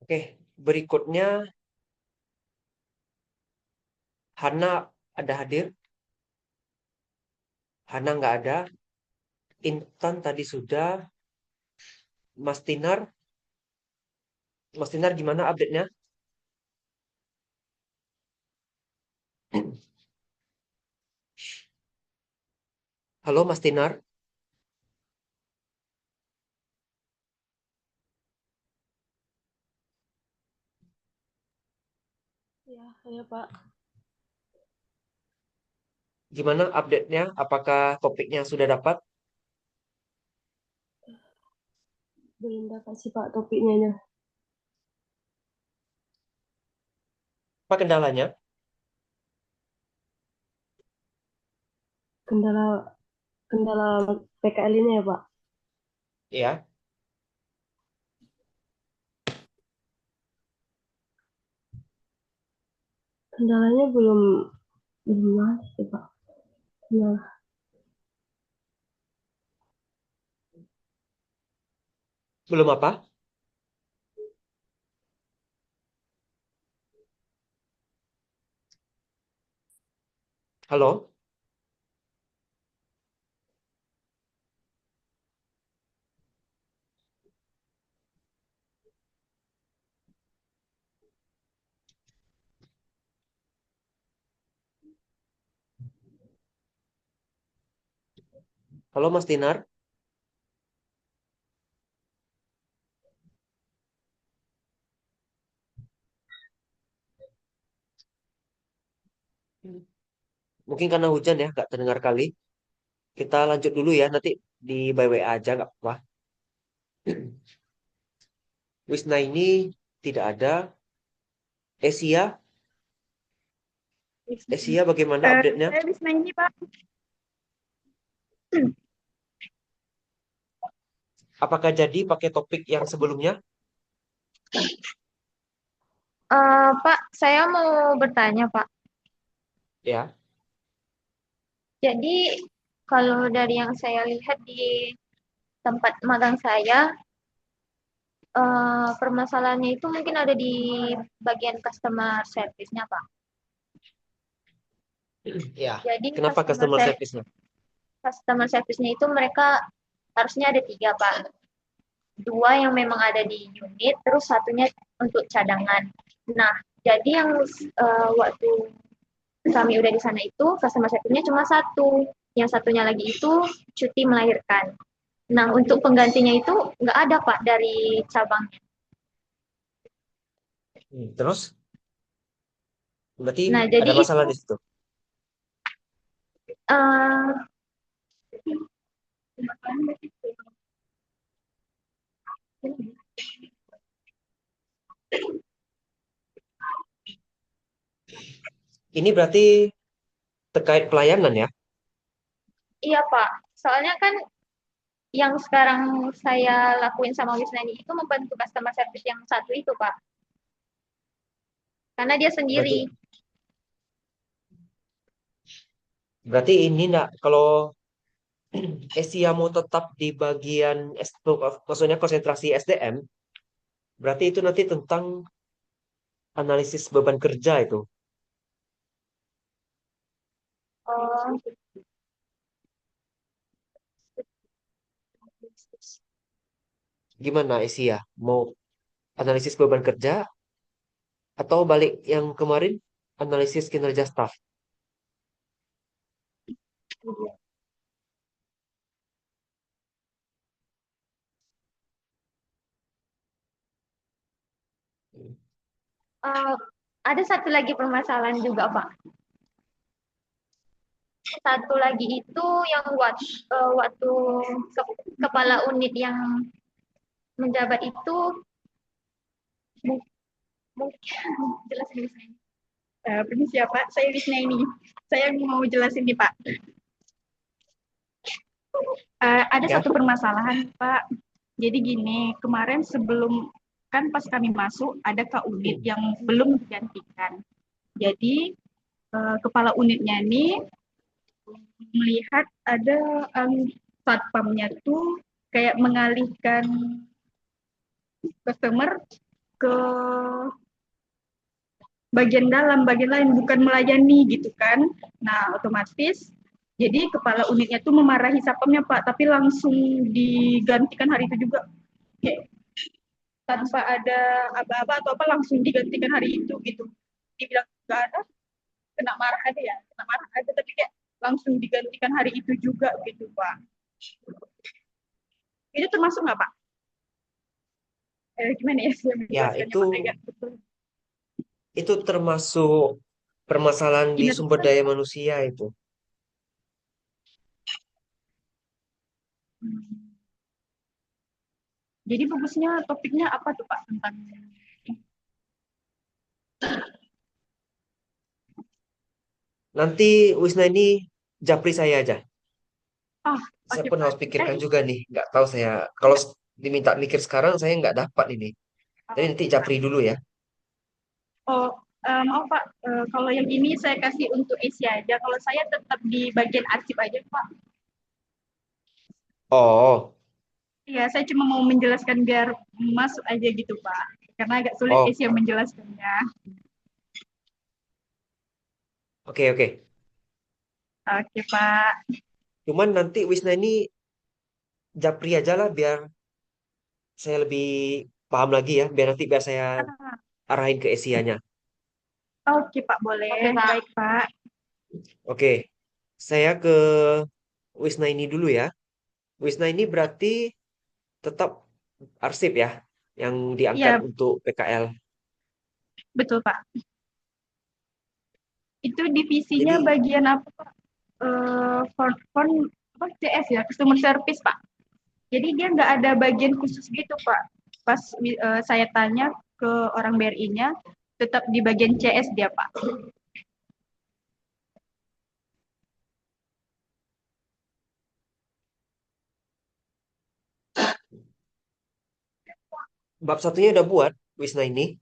Oke, berikutnya Hana ada hadir? Hana nggak ada. Intan tadi sudah. Mas Tinar, Mas Tinar gimana update-nya? Halo Mas Tinar. Ya Pak, Gimana update-nya? Apakah topiknya sudah dapat? belum dapat sih Pak topiknya. Apa kendalanya? Kendala kendala PKL ini ya Pak. Ya, Kendalanya belum belum masuk sih Pak. Kendala. belum apa? Halo? Halo Mas Tinar? Mungkin karena hujan ya, nggak terdengar kali. Kita lanjut dulu ya, nanti di by WA aja, nggak apa-apa. Wisna ini tidak ada. Esia, Esia bagaimana update-nya? Saya Bisma ini Pak. Apakah jadi pakai topik yang sebelumnya? Pak, saya mau bertanya Pak. Ya. Jadi kalau dari yang saya lihat di tempat magang saya, permasalahannya itu mungkin ada di bagian customer service-nya Pak. Ya. Jadi Kenapa customer service-nya? customer service-nya itu mereka harusnya ada tiga Pak. Dua yang memang ada di unit, terus satunya untuk cadangan. Nah, jadi yang waktu kami udah di sana itu customer service-nya cuma satu. Yang satunya lagi itu cuti melahirkan. Nah, untuk penggantinya itu nggak ada Pak dari cabangnya. Terus, berarti Nah, jadi ada itu masalah di situ. uh, Ini berarti terkait pelayanan ya? iya Pak. Soalnya kan yang sekarang saya lakuin sama Wisnani itu membantu customer service yang satu itu Pak. Karena dia sendiri. Berarti berarti ini enggak kalau Asia mau tetap di bagian maksudnya konsentrasi SDM, berarti itu nanti tentang analisis beban kerja itu. Oh, Gimana Asia? Mau analisis beban kerja atau balik yang kemarin analisis kinerja staff? uh, ada satu lagi permasalahan juga Pak. Satu lagi itu yang waktu kepala unit yang menjabat itu mungkin jelasin di sini. Permisi ya Pak, saya Wisna ini. Saya mau jelasin nih Pak. Ada Ya. satu permasalahan Pak. Jadi gini, kemarin sebelum kan pas kami masuk ada Kak Unit yang belum digantikan. Jadi kepala unitnya ini melihat ada satpamnya tuh kayak mengalihkan customer ke bagian dalam, bagian lain, bukan melayani gitu kan. Nah, otomatis jadi kepala unitnya tuh memarahi satpamnya Pak, tapi langsung digantikan hari itu juga. Kayak tanpa ada aba-aba atau apa langsung digantikan hari itu gitu. Dibilang nggak ada, kena marah ada ya, kena marah ada, tapi kayak langsung digantikan hari itu juga gitu Pak. Itu termasuk nggak Pak? Gimana ya saya Ya, menjelaskannya itu Pak agak betul. itu termasuk permasalahan di sumber Kinerja. daya manusia itu. Jadi bagusnya topiknya apa tuh Pak tentang Nanti Wisna ini japri saya aja. ah Saya oke pun Pak. harus pikirkan juga nih. Nggak tahu saya. Kalau diminta mikir sekarang, saya nggak dapat ini. Jadi nanti Oke Pak. japri dulu ya. Oh, maaf Pak, kalau yang ini saya kasih untuk isi aja. Kalau saya tetap di bagian arsip aja Pak. Oh, Iya, saya cuma mau menjelaskan biar masuk aja gitu Pak. Karena agak sulit oh, isi yang menjelaskannya. oke, oke. Oke Pak. Cuman nanti Wisna ini japri aja lah biar saya lebih paham lagi ya. Biar saya Ah, arahin ke Esianya. oke Pak, boleh. Oke, Pak. Baik Pak. Oke, saya ke Wisna ini dulu ya. Wisna ini berarti tetap arsip ya, yang diangkat Iya, untuk PKL. betul Pak. Itu divisinya Jadi, bagian apa Pak? Apa, CS ya, customer service Pak. Jadi dia nggak ada bagian khusus gitu Pak. Pas saya tanya ke orang BRI-nya, tetap di bagian CS dia Pak. bab satunya udah buat, Wisna ini.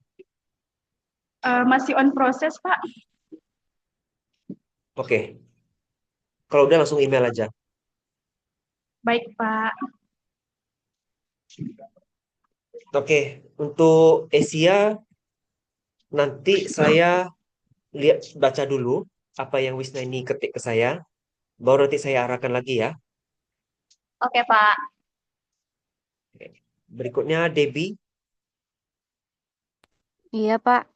Masih on proses Pak. Oke, kalau udah langsung email aja. Baik Pak. Oke, untuk Asia nanti saya lihat baca dulu apa yang Wisna ini ketik ke saya, baru nanti saya arahkan lagi ya. Oke, Pak. Oke. Berikutnya Debbie, Iya, Pak.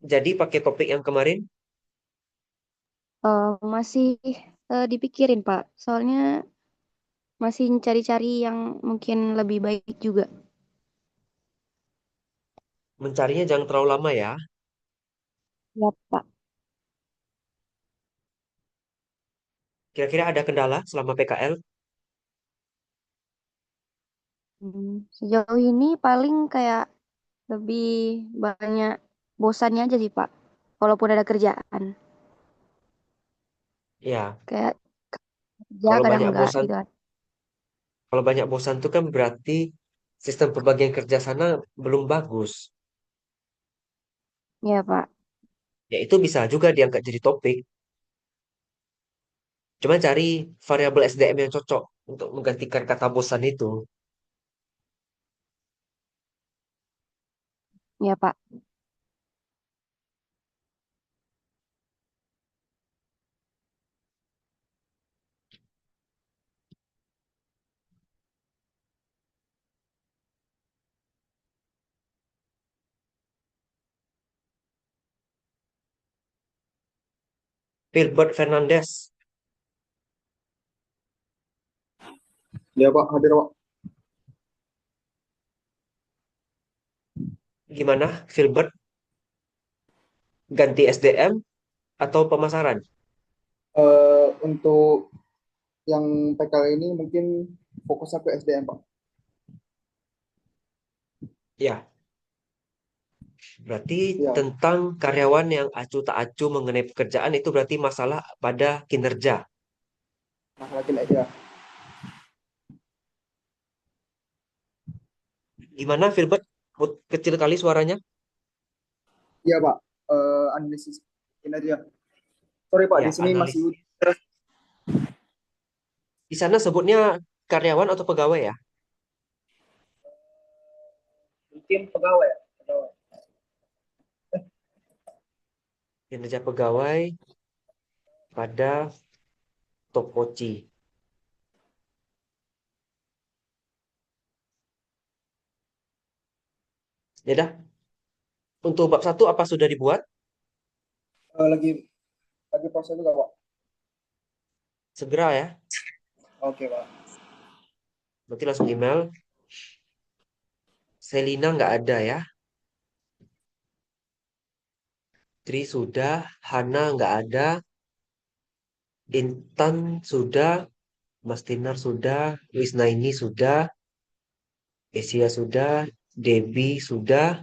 jadi pakai topik yang kemarin. Masih dipikirin, Pak. Soalnya masih cari-cari yang mungkin lebih baik juga. Mencarinya jangan terlalu lama ya. Ya, Pak. Kira-kira ada kendala selama PKL? Sejauh ini paling kayak lebih banyak bosannya aja sih, Pak. Walaupun ada kerjaan. Ya, Kayak kerja kalau kadang banyak enggak bosan, gitu kan. kalau banyak bosan itu kan berarti sistem pembagian kerja sana belum bagus. Iya, Pak. Ya itu bisa juga diangkat jadi topik. Cuma cari variabel SDM yang cocok untuk menggantikan kata bosan itu. Iya, Pak. Filbert Fernandes, Ya Pak, hadir Pak. gimana Filbert? Ganti SDM atau pemasaran? Untuk yang PKL ini mungkin fokusnya ke SDM Pak. Ya, berarti Ya, tentang karyawan yang acuh tak acuh mengenai pekerjaan itu berarti masalah pada kinerja. masalah kinerja. Gimana Filbert? Kecil kali suaranya. Iya Pak, analisis kinerja. Sorry Pak, di Ya, sini masih analisis. Di sana sebutnya karyawan atau pegawai ya? Tim pegawai. Pegawai. Kinerja pegawai pada Topoci. Ya dah. Untuk bab 1 apa sudah dibuat? Lagi proses juga, Pak. Segera ya. Oke, Pak. Berarti langsung email. Selina nggak ada ya. Tri sudah. Hana nggak ada. Intan sudah. Mas Tinar sudah. Wisnaini sudah. Asia sudah. Debbie sudah.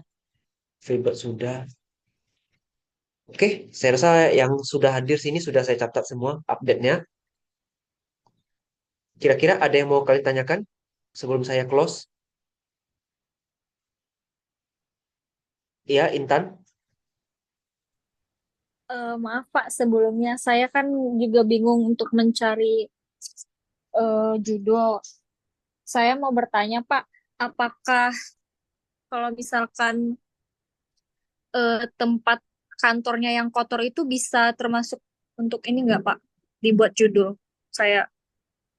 Filbert sudah. Oke, saya rasa yang sudah hadir sini sudah saya catat semua update-nya. Kira-kira ada yang mau kalian tanyakan sebelum saya close? Iya, Intan. Maaf Pak, sebelumnya saya kan juga bingung untuk mencari judul. Saya mau bertanya Pak, apakah kalau misalkan tempat kantornya yang kotor itu bisa termasuk untuk ini nggak Pak, dibuat judul? Saya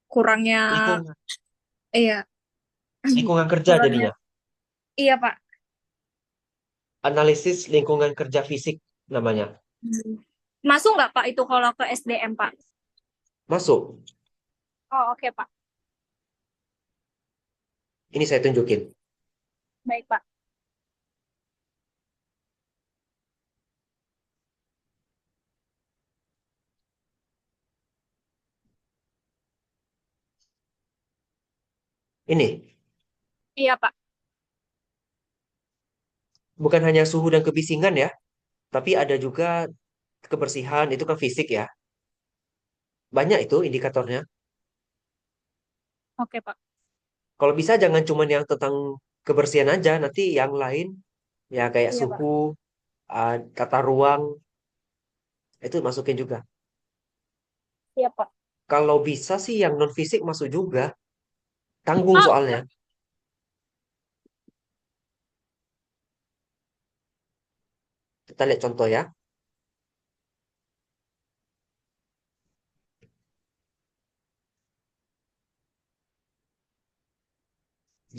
kurangnya, Lingkungan, iya, lingkungan kerja kurangnya, jadinya. iya Pak. Analisis lingkungan kerja fisik namanya. Hmm. Masuk nggak Pak itu kalau ke SDM Pak? Masuk. Oh oke Pak, Ini saya tunjukin. baik Pak. Ini Iya Pak. bukan hanya suhu dan kebisingan ya, tapi ada juga kebersihan, itu kan fisik ya. Banyak itu indikatornya. Oke Pak. Kalau bisa jangan cuma yang tentang kebersihan aja, nanti yang lain ya kayak Iya Pak. suhu, tata ruang, itu masukin juga. Iya Pak. Kalau bisa sih yang non fisik masuk juga. Tanggung Oh, soalnya. Kita lihat contoh ya.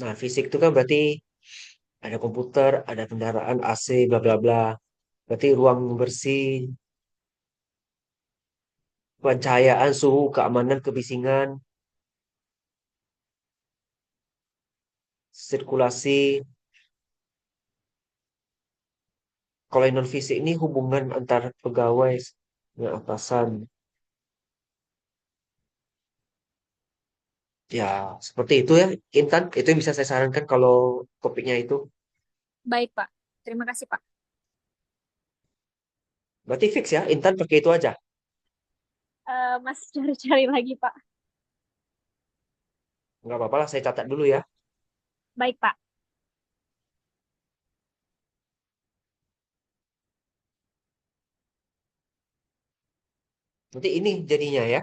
Nah, fisik itu kan berarti ada komputer, ada kendaraan AC, bla bla bla. Berarti ruang bersih, pencahayaan, suhu, keamanan, kebisingan, sirkulasi. Kalau yang non fisik ini hubungan antar pegawai dengan atasan. Ya, seperti itu ya, Intan. Itu yang bisa saya sarankan kalau topiknya itu. baik Pak. Terima kasih Pak. Berarti fix ya, Intan pakai itu aja. Masih cari-cari lagi Pak. Nggak apa-apa lah, saya catat dulu ya. Baik Pak. Nanti ini jadinya ya.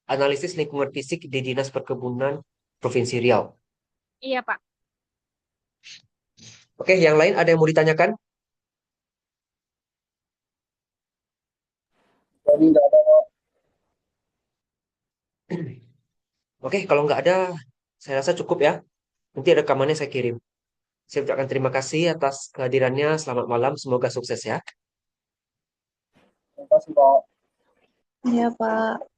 Analisis lingkungan fisik di Dinas Perkebunan Provinsi Riau. Iya Pak. Oke, yang lain ada yang mau ditanyakan? Jadi nggak ada. Oke, kalau nggak ada, saya rasa cukup ya. Nanti rekamannya saya kirim. Saya ucapkan terima kasih atas kehadirannya. Selamat malam, semoga sukses ya. Terima kasih, Pak. Iya, Pak.